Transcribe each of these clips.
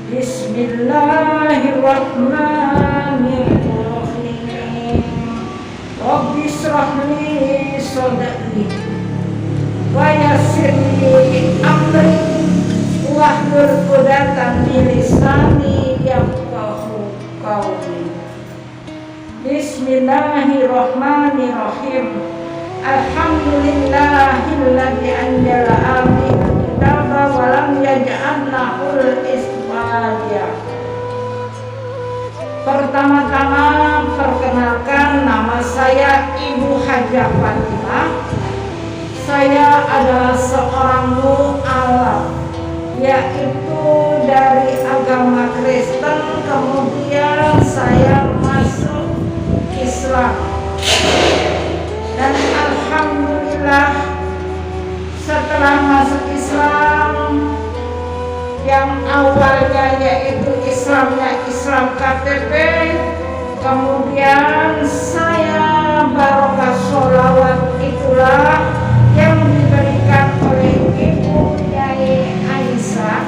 Bismillahirrahmanirrahim. Rabbi shrah li sadri wa yassir li amri wahlul 'uqdatam min lisani yafqahu qawli. Bismillahirrahmanirrahim. Alhamdulillahilladzi anzala 'alaihi kitaba wa lam yaj'al lahu iswaja. Pertama-tama perkenalkan, nama saya Ibu Hajah Fatimah. Saya adalah seorang mu'alaf, yaitu dari agama Kristen, kemudian saya masuk Islam. Dan alhamdulillah setelah masuk Islam, yang awalnya yaitu Islamnya Islam KTP, kemudian saya barokah sholawat itulah yang diberikan oleh Ibu Nyai Aisyah.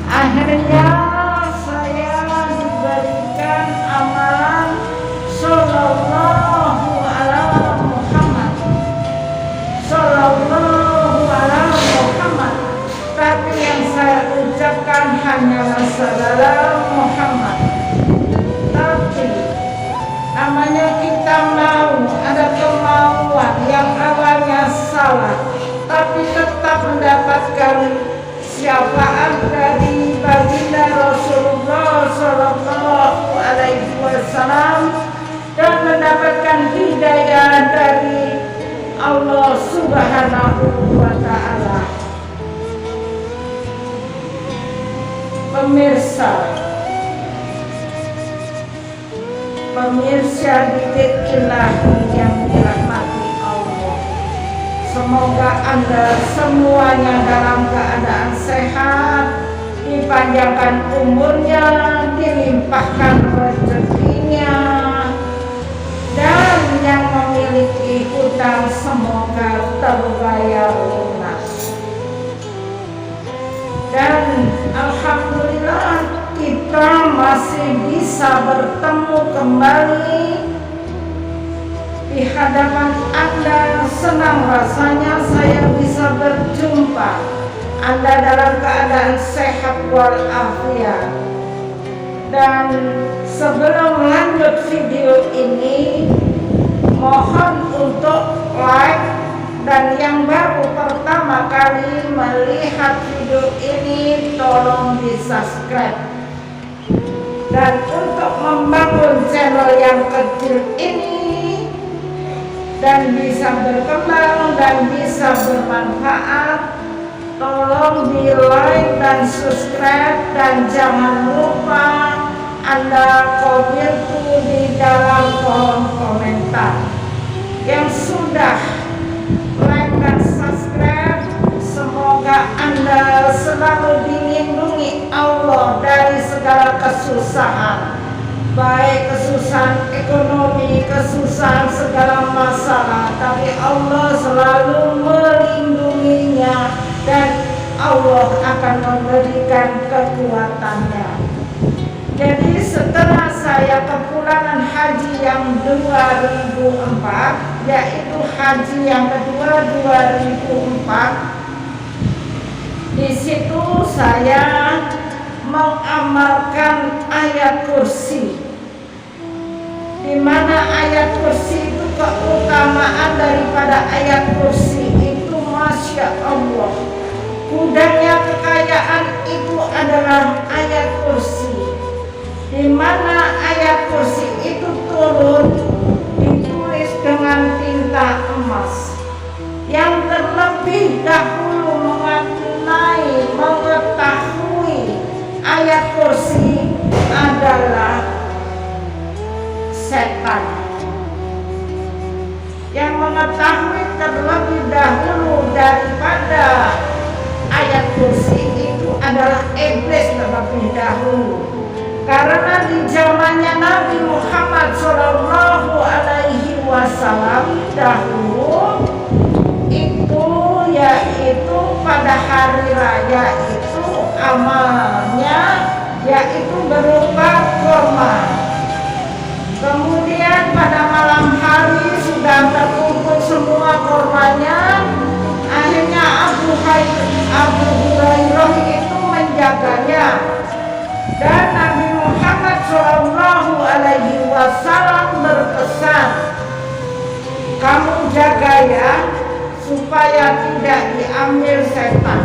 Akhirnya saya diberikan amalan Sallallahu ala Muhammad, Sallallahu ala Muhammad. Tapi yang saya ucapkan hanyalah Sallallahu Muhammad. Tapi namanya kita mau ada kemauan yang awalnya salah, tapi tetap mendapatkan syafaat dari baginda Rasulullah Sallallahu Alaihi Wasallam dan mendapatkan hidayah dari Allah Subhanahu wa Ta'ala. Pemirsa didik ilahi yang dirahmati Allah, semoga Anda semuanya dalam keadaan sehat, dipanjangkan umurnya, dilimpahkan rezekinya, dan yang memiliki hutang semoga terbayar lunas. Dan alhamdulillah kita masih bisa bertemu kembali di hadapan Anda. Senang rasanya saya bisa berjumpa Anda dalam keadaan sehat walafiat. Dan sebelum lanjut video ini, mohon untuk like, dan yang baru pertama kali melihat video ini tolong di subscribe. Dan untuk membangun channel yang kecil ini dan bisa berkembang dan bisa bermanfaat, tolong di like dan subscribe, dan jangan lupa Anda komen di dalam kolom komentar. Yang sudah like dan subscribe, semoga Anda selalu dilindungi Allah dari segala kesusahan, baik kesusahan ekonomi, kesusahan segala masalah, tapi Allah selalu melindunginya dan Allah akan memberikan kekuatannya. Jadi setelah saya kepulangan haji yang 2004, yaitu haji yang kedua 2004, di situ saya mengamalkan ayat kursi, di mana ayat kursi itu keutamaan daripada ayat kursi itu Masya Allah, gudangnya kekayaan itu adalah ayat kursi, di mana ayat kursi itu turun ditulis dengan tinta emas. Yang terlebih dahulu mengetahui ayat kursi adalah setan. Yang mengetahui terlebih dahulu itu yaitu pada hari raya itu amalnya yaitu berupa kurma. Kemudian pada malam hari sudah terkumpul semua kurmanya, akhirnya Abu Hurairah itu menjaganya. Dan Nabi Muhammad SAW berpesan, kamu jaga ya supaya tidak diambil setan.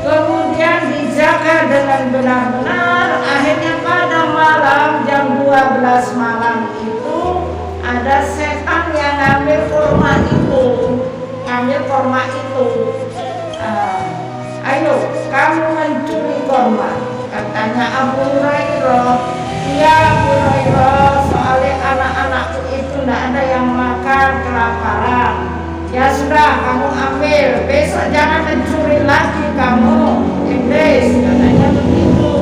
Kemudian dijaga dengan benar-benar. Akhirnya pada malam jam 12 malam itu ada setan yang ngambil kurma itu. Ayo kamu mencuri kurma, katanya Abu Hurairah. Iya Abu Hurairah, soalnya anak-anakku itu tidak ada yang makan, kelaparan. Ya sudah, kamu ambil, besok jangan mencuri lagi kamu, iblis, katanya begitu.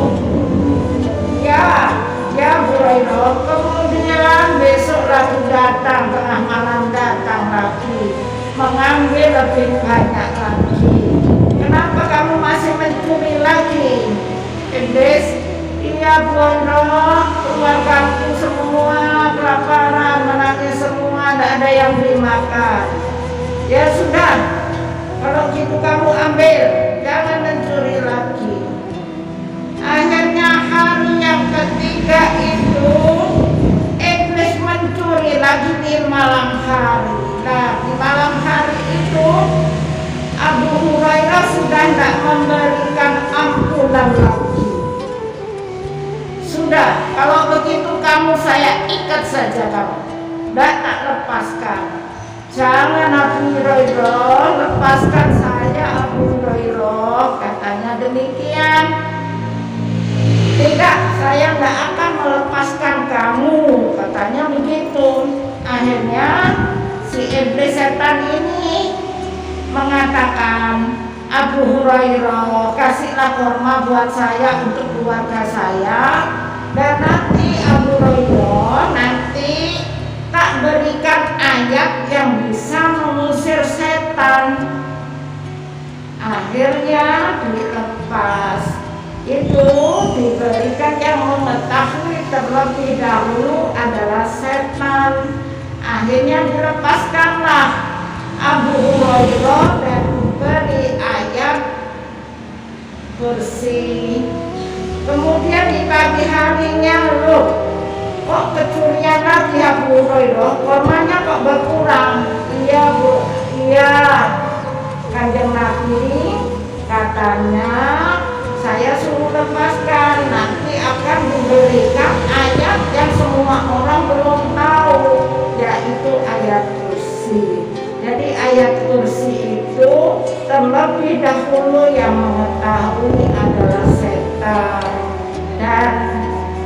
Ya Abu Hurairah. Kemudian besok lagi datang, tengah malam datang lagi, mengambil lebih banyak lagi. Kenapa kamu masih mencuri lagi, iblis? Iya Bu Hurairah, keluargaku semua kelaparan, menangis semua, tidak ada yang beli makan. Ya sudah, kalau gitu kamu ambil, jangan mencuri lagi. Akhirnya hari yang ketiga itu iblis mencuri lagi di malam hari. Nah, di malam hari itu Abu Hurairah sudah tidak memberikan ampunan lagi. Sudah, kalau begitu kamu saya ikat saja kamu, tidak tak lepaskan. Jangan Abu Hurairah, lepaskan saya Abu Hurairah, katanya demikian. Tidak, saya tidak akan melepaskan kamu, katanya begitu. Akhirnya si iblis setan ini mengatakan, Abu Hurairah, kasihlah kurma buat saya untuk keluarga saya, dan nanti Abu Hurairah nanti tak berikan ayat yang bisa mengusir setan. Akhirnya dilepas. Itu diberikan yang mengetahui terlebih dahulu adalah setan. Akhirnya dilepaskanlah Abu Hurairah dan diberi ayat kursi. Kemudian di pagi harinya, loh, kok kecurian lagi Abu Hurairah, kurmanya kok berkurang? Iya Bu, iya, Kanjeng Nabi katanya saya suruh lepaskan, nanti akan diberikan ayat yang semua orang belum tahu, yaitu ayat kursi. Jadi ayat kursi itu terlebih dahulu yang mengetahui adalah setan. Dan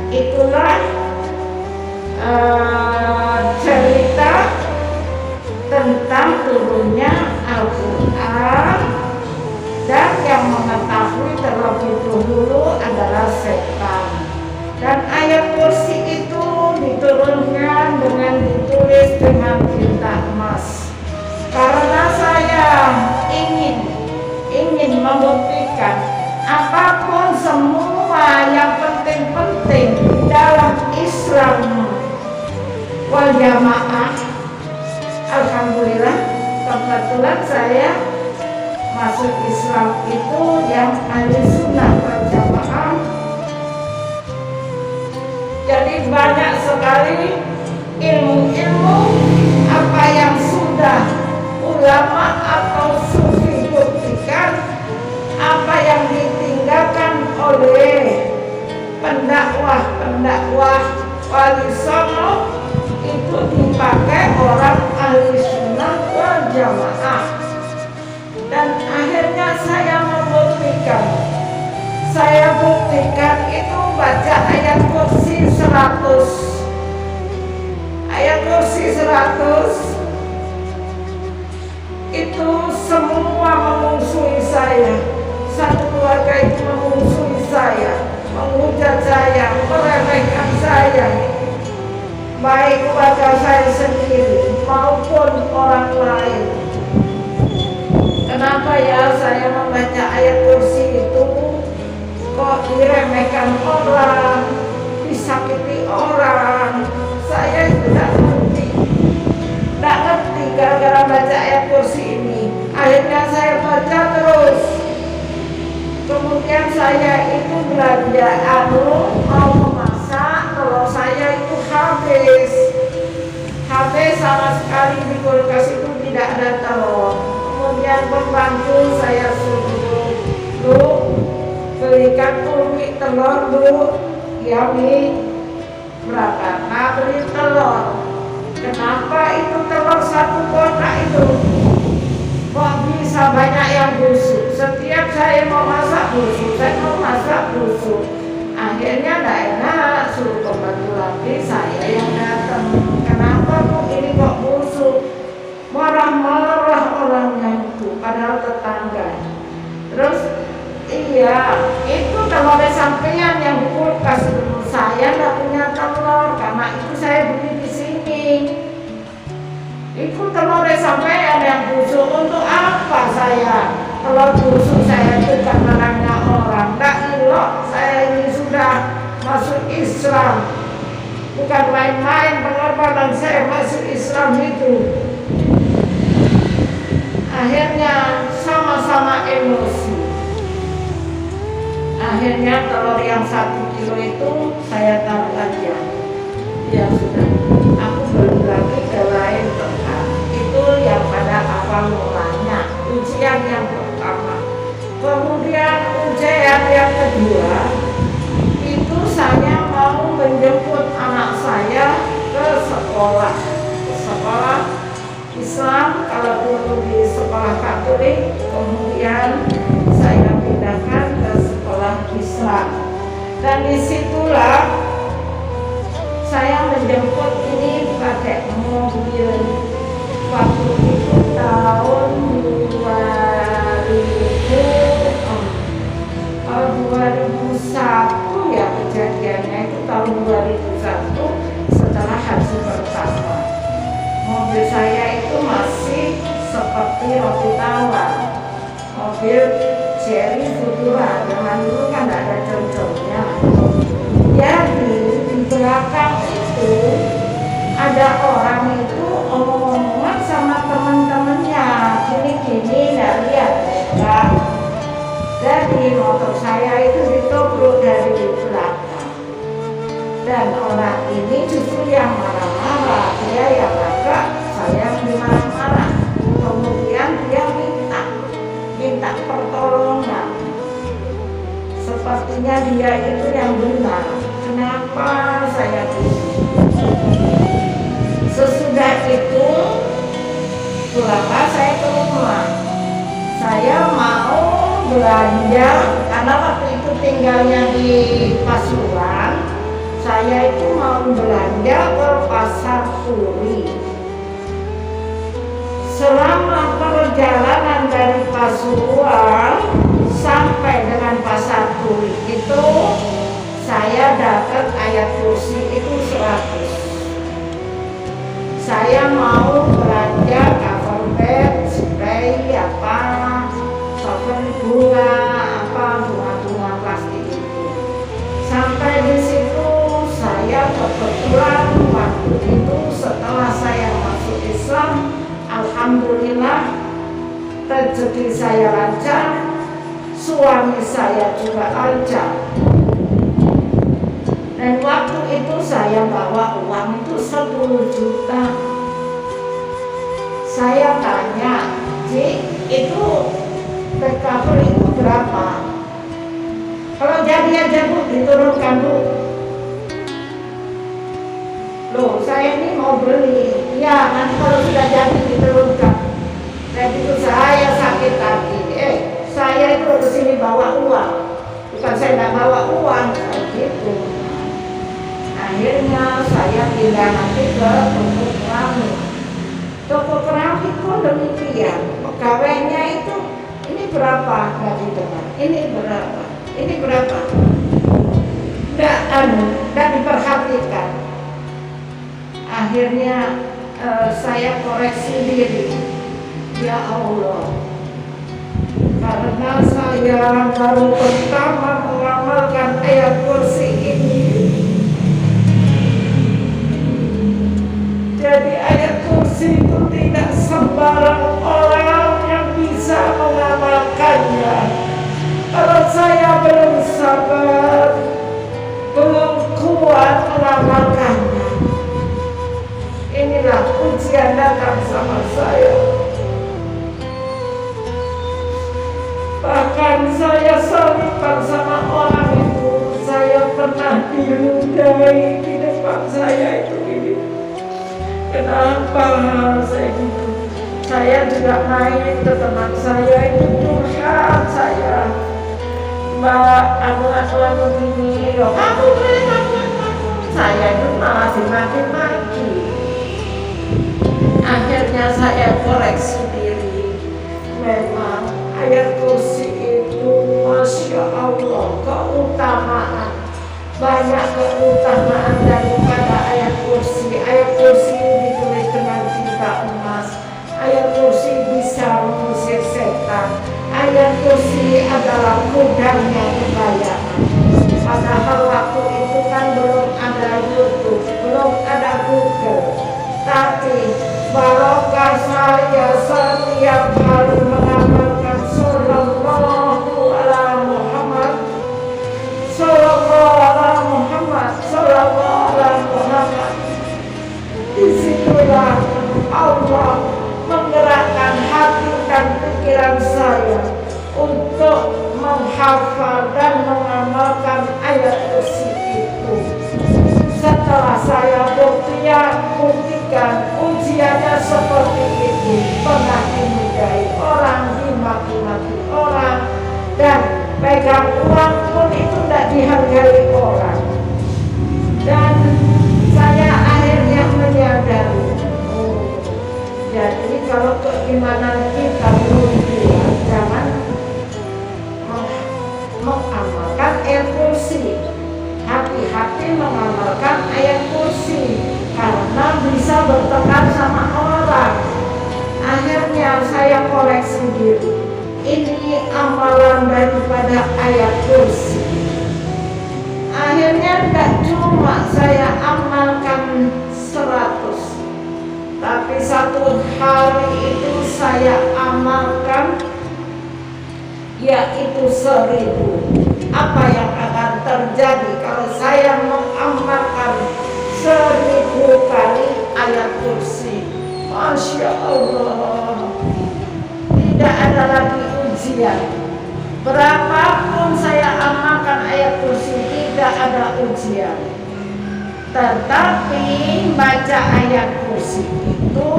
itulah cerita tentang turunnya Al-Quran, dan yang mengetahui terlebih dahulu adalah setan. Dan ayat kursi itu diturunkan dengan ditulis dengan tinta emas, karena saya ingin membuktikan apapun semua yang penting-penting dalam Islam wal jamaah. Alhamdulillah, kebetulan saya masuk Islam itu yang ahli sunnah wal jamaah. Jadi banyak sekali ilmu-ilmu apa yang sudah ulama atau sufi buktikan, apa yang ditinggalkan oleh pendakwah wali songo, itu dipakai orang ahli sunnah wal jamaah. Dan akhirnya saya membuktikan, itu baca ayat kursi 100. Ayat kursi 100 itu semua memusuhi saya. Satu keluarga itu memusuhi saya, menghujat saya, meremehkan saya. baik keluarga saya sendiri maupun orang lain. Kenapa ya saya membaca ayat kursi itu kok diremehkan orang, disakiti orang? Saya itu tidak ngerti gara-gara baca ayat kursi ini. Akhirnya saya baca terus. Kemudian saya itu belanja mau memasak, telur saya itu habis sama sekali, di kulkas itu tidak ada telur. Kemudian pembantu saya suruh, "Bu, belikan umi telur, Bu." "Ya, Mi." "Berapa?" "Nah, beli telur." "Kenapa itu telur satu kotak itu kok bisa banyak yang busuk? Setiap saya mau masak busuk, Akhirnya tidak enak, suruh pembantu lagi, saya yang datang. "Kenapa Bu ini kok busuk?" Marah-marah orangnya itu, padahal tetangga. Terus, "Iya, itu telur sampean yang di kulkas dulu. Saya tidak punya telur, karena itu saya beli di sini. Itu telur sampean yang busuk. Untuk apa saya telur busuk saya tekan marahnya orang? Tak elok, saya ini sudah masuk Islam. Bukan main-main pengorbanan saya masuk Islam itu." Akhirnya sama-sama emosi. Akhirnya telur yang 1 kilo itu saya taruh aja. Ya sudah, aku beli lagi ke lain tempat. Itu yang pada awal mulanya, ujian yang pertama. Kemudian ujian yang kedua, itu saya mau menjemput anak saya ke sekolah Islam. Kalau dulu di sekolah Katolik, kemudian saya pindahkan ke sekolah Islam, dan disitulah saya menjemput ini pakai mobil. Waktu itu tahun 2001 ya kejadiannya, itu tahun 2001 setelah haji pertama. Mobil saya itu masih seperti roti tawar, mobil Cherry Futura. Zaman dulu kan tidak ada contohnya. Jadi di belakang itu ada orang itu omong-omongan sama teman-temannya, gini-gini, tidak lihat enggak. Jadi motor saya itu ditobruk dari belakang, dan orang ini justru yang marah-marah. Dia yang agak, saya yang dimarah-marah. Kemudian dia minta pertolongan. Sepertinya dia itu yang benar. Kenapa saya begini? Sesudah itu pulanglah saya ke rumah. Saya mau belanja, karena waktu itu tinggalnya di Pasuruan. Saya itu mau belanja ke Pasar Turi. Selama perjalanan dari Pasuruan sampai dengan Pasar Turi itu saya dapat ayat kursi itu 100. Saya mau belanja cover bed, spray, cover bunga, bunga plastik itu. Sampai di situ saya kebetulan waktu itu setelah saya masuk Islam, alhamdulillah rezeki saya lancar, suami saya juga lancar. Dan waktu itu saya bawa uang itu 10 juta. Saya tanya, "Cik, itu recovery itu berapa?" "Kalau jadi aja Bu, diturunkan Bu." "Loh, saya ini mau beli." "Ya, nanti kalau sudah jadi diturunkan." Dan itu saya sakit hati. Saya itu kesini bawa uang, bukan saya tidak bawa uang, gitu. Akhirnya saya pindah nanti ke toko keramik. Toko keramik pun demikian. Pegawainya itu, "Ini berapa?" Nggak didengar. "Ini berapa? Ini berapa?" Nggak diperhatikan. Akhirnya saya koreksi diri, ya Allah, karena saya baru pertama mengamalkan ayat kursi ini. Jadi ayat kursi itu tidak sembarang orang yang bisa mengamalkannya. Kalau saya belum sabar, belum kuat mengamalkannya, inilah ujian datang sama saya. Bahkan saya salipan sama orang itu. Saya pernah diludahi di depan saya itu gini. Kenapa saya gitu? Saya juga main ke teman saya itu curhat saya. Mbak, aku begini, loh kamu. Saya itu malah dimaki-maki. Akhirnya saya koreksi diri. Memang ayat kursi itu, Masya Allah, keutamaan. Banyak keutamaan daripada ayat kursi. Ayat kursi ditulis dengan tinta emas. Ayat kursi bisa mengusir setan. Ayat kursi adalah kudanya kekayaan. Padahal waktu itu kan belum ada YouTube, belum ada Google. Tapi barokah saya setiap kali mengamalkan Sallallahu ala Muhammad, Sallallahu ala Muhammad, Sallallahu ala Muhammad. Disitulah Allah menggerakkan hati dan pikiran saya untuk menghafal dan mengamalkan ayat kursi itu. Setelah saya buktikan ujiannya seperti itu, pernah dimudahi orang, dimaki-maki orang, dan pegang uang pun itu tidak dihargai orang. Dan saya akhirnya menyadari, jadi kalau keimanan kita belum kuat, jangan mengamalkan ayat kursi. Hati-hati mengamalkan ayat kursi karena bisa bertekan sama orang. Akhirnya saya koreksi diri. Ini amalan daripada ayat kursi. Akhirnya tidak cuma saya amalkan 100, tapi satu hari itu saya amalkan yaitu 1000. Apa yang akan terjadi kalau saya mengamalkan 1000 kali ayat kursi? Masya Allah, tidak ada lagi ujian. Berapapun saya amalkan ayat kursi, tidak ada ujian. Tetapi baca ayat kursi itu,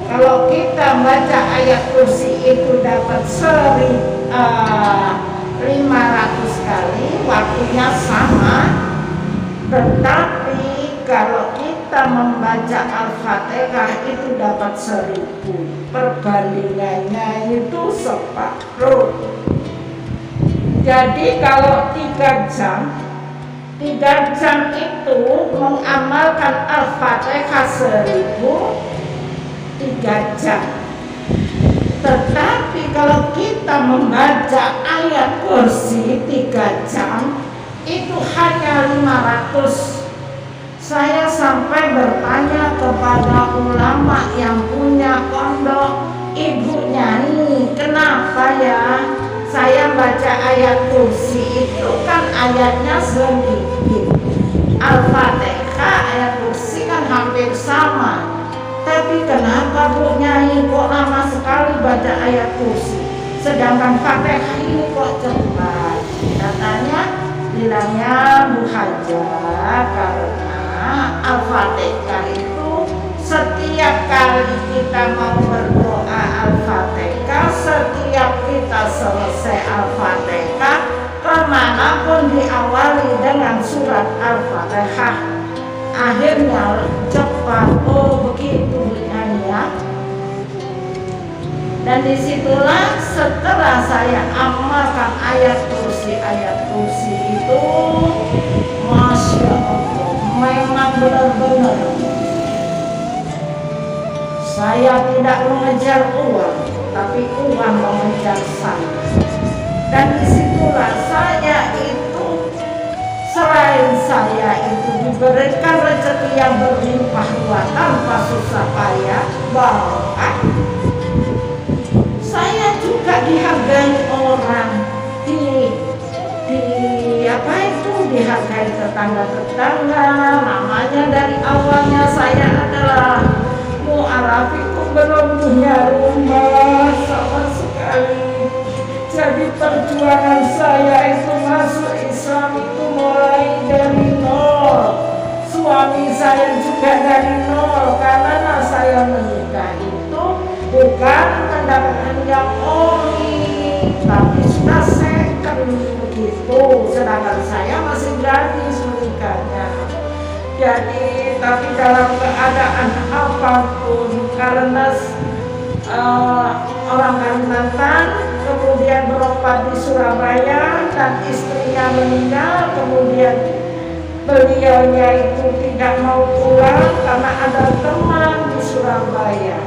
kalau kita baca ayat kursi itu dapat 500 kali, waktunya sama. Tetapi kalau kita membaca Al-Fatihah itu dapat 1000. Perbandingannya itu separuh. Jadi kalau 3 jam itu mengamalkan Al-Fatihah 1000, 3 jam. Tetapi kalau kita membaca ayat kursi 3 jam, itu hanya 500. Saya sampai bertanya kepada ulama yang punya pondok, Ibu Nyai, kenapa ya saya baca ayat kursi itu kan ayatnya sedikit, Al-Fatihah ayat kursi kan hampir sama, tapi kenapa Bu Nyai kok lama sekali baca ayat kursi, sedangkan Fatihah ini kok cepat? Katanya, bilangnya Bu Haja, karena Al-Fatihah itu setiap kali kita mau berdoa Al-Fatihah, setiap kita selesai Al-Fatihah, kemanapun diawali dengan surat Al-Fatihah, akhirnya cepat. Oh begitu ya. Dan disitulah setelah saya amalkan ayat kursi itu, Masya Allah, memang benar-benar Saya tidak mengejar uang, tapi uang mengejar saya. Dan disitulah saya itu, selain saya itu diberikan rezeki yang berlimpah ruah tanpa susah payah, bahkan saya juga dihargai orang, dihargai tetangga-tetangga. Namanya dari awalnya saya adalah mu'arafikum, belum punya rumah sama sekali. Jadi perjuangan saya itu masuk Islam itu mulai dari nol. Suami saya juga dari nol, karena saya menikah itu bukan mendapatkan yang oli, tapi sudah second begitu. Sedangkan saya masih gadis menikahnya. Jadi tapi dalam keadaan apapun, karena orang Kalimantan, kemudian berobat di Surabaya dan istrinya meninggal, kemudian beliaunya itu tidak mau pulang karena ada teman di Surabaya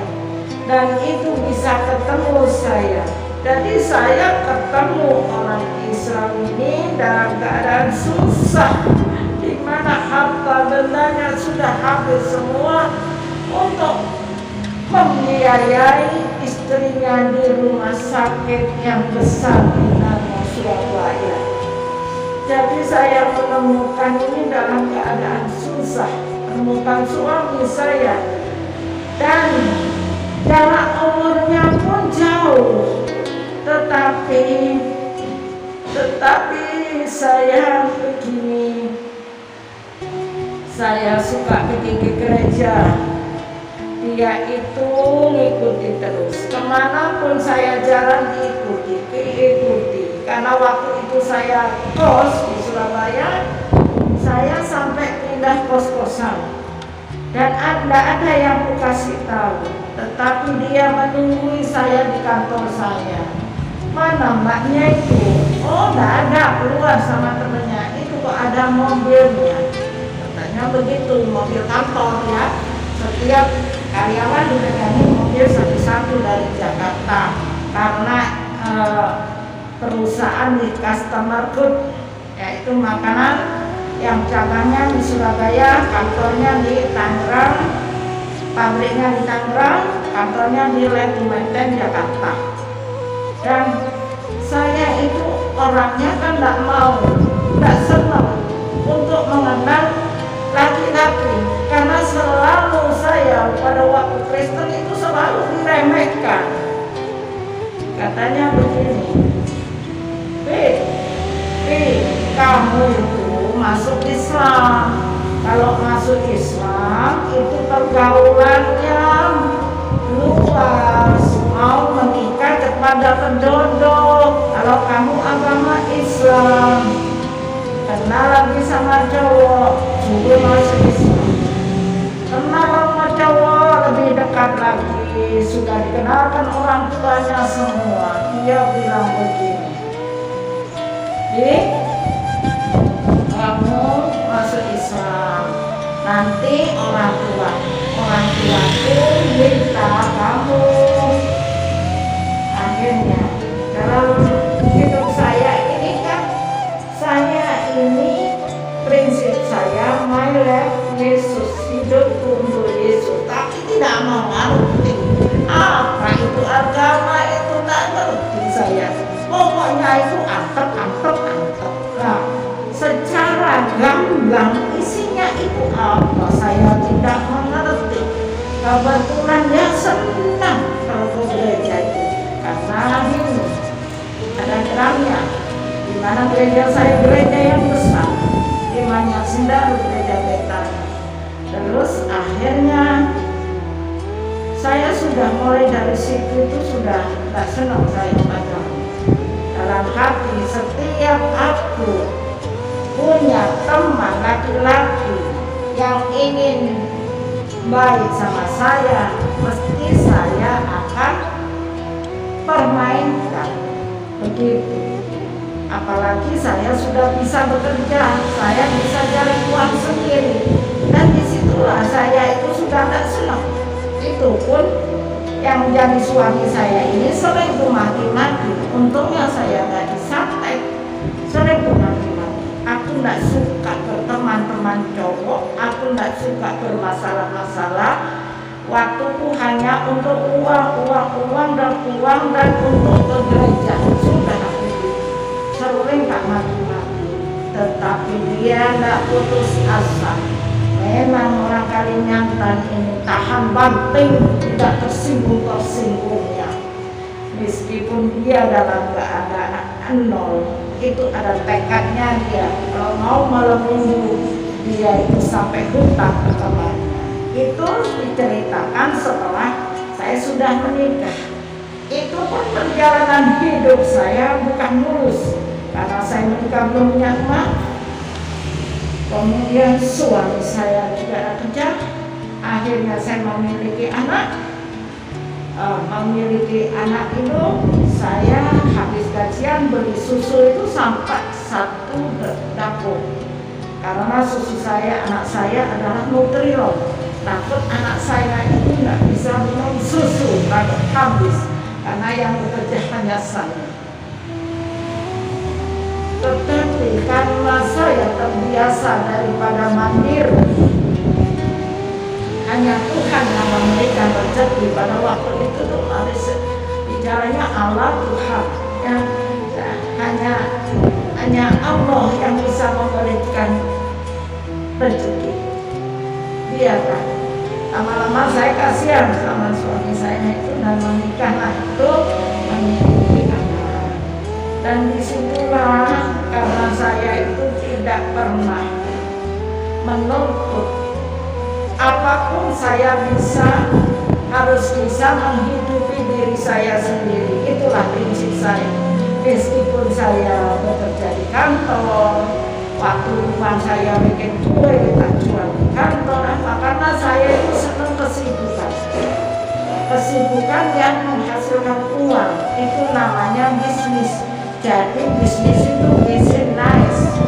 dan itu bisa ketemu saya. Jadi saya ketemu orang Islam ini dalam keadaan susah, di mana harta bendanya sudah habis semua untuk membiayai istrinya di rumah sakit yang besar di Surabaya. Jadi saya menemukan ini dalam keadaan susah, menemukan suami saya, dan jarak umurnya pun jauh, tetapi saya begini, saya suka pergi ke gereja. Dia itu ngikuti terus, kemanapun saya jalan diikuti. Karena waktu itu saya kos di Surabaya, saya sampai pindah kos-kosan dan ada yang aku kasih tahu, tetapi dia menunggu saya di kantor saya. Mana mbaknya itu? Oh, nggak ada, keluar sama temennya. Itu kok ada mobilnya, katanya begitu, mobil kantor ya. Setiap karyawan dipegangi mobil satu-satu dari Jakarta, karena perusahaan di customer good, yaitu makanan yang cabangnya di Surabaya, kantornya di Tangerang, pabriknya di Tangerang, kantornya di Letumedan, Jakarta. Dan saya itu orangnya kan tidak senang untuk mengenal laki-laki, karena selalu saya pada waktu Kristen itu selalu diremehkan. Katanya begini, kamu itu masuk Islam. Kalau masuk Islam itu pergaulannya luas, mau menikah kepada penjodoh. Kalau kamu agama Islam, kenal lagi sama cowok, juga masuk Islam. Kenal sama cowok lebih dekat lagi, sudah dikenalkan orang tuanya semua. Dia bilang begini, kamu masuk Islam, nanti orang tuaku minta kamu. Akhirnya dalam hidup saya ini kan, saya ini prinsip saya, my life Yesus, hidupku untuk Yesus, tapi tidak mau ngerti apa itu agama, itu tak ngerti saya. Pokoknya itu antep. Nah, secara gamblang isinya itu apa saya tidak mengerti. Kebetulan dia senang kalau ke gereja itu, karena ini ada geramnya, di mana gereja saya gereja yang besar, di Manyar Sindang, gereja Betani. Terus akhirnya saya sudah mulai dari situ itu sudah tak senang saya agama. Dalam hati, setiap aku punya teman laki-laki yang ingin baik sama saya, mesti saya akan permainkan begitu. Apalagi saya sudah bisa bekerja, saya bisa cari uang sendiri, dan disitulah saya itu sudah tak senang. Itu pun yang jadi suami saya ini sering tuh maki-maki. Untungnya saya nggak disantet, sering tuh maki-maki. Aku nggak suka berteman-teman cowok, aku nggak suka bermasalah-masalah. Waktuku hanya untuk uang dan untuk ke gereja. Sudah aku sering tak maki-maki. Tetapi dia nggak putus asa. Memang orang Kalimantan ini tahan banting, tidak tersinggung-tersinggungnya. Meskipun dia dalam keadaan nol, itu ada tekadnya dia. Kalau mau malam minggu, dia itu sampai hutang ke temannya. Itu diceritakan setelah saya sudah menikah. Itu pun perjalanan hidup saya bukan mulus, karena saya menikah belum punya rumah. Kemudian suami saya juga ada kerja. Akhirnya saya memiliki anak. Memiliki anak itu saya habis gajian beli susu itu sampai 1 dapur. Karena susu saya, anak saya adalah Nutrion. Takut anak saya itu nggak bisa minum susu, takut habis. Karena yang bekerja hanya saya. Tetapi karena saya terbiasa daripada mandiri, hanya Tuhan yang memberikan rezeki pada waktu itu tuh harus bicaranya Allah Tuhan ya, hanya Allah yang bisa memberikan rezeki. Biarlah lama-lama saya kasihan sama suami saya itu dan menikahlah itu memiliki anak. Dan disitulah karena saya itu tidak pernah menuntut apapun, saya harus bisa menghidupi diri saya sendiri. Itulah prinsip saya. Meskipun saya bekerja di kantor, waktu rumah saya bikin kue kita jual di kantor, karena saya itu senang kesibukan yang menghasilkan uang. Itu namanya bisnis. Jadi bisnis itu bisnis nice.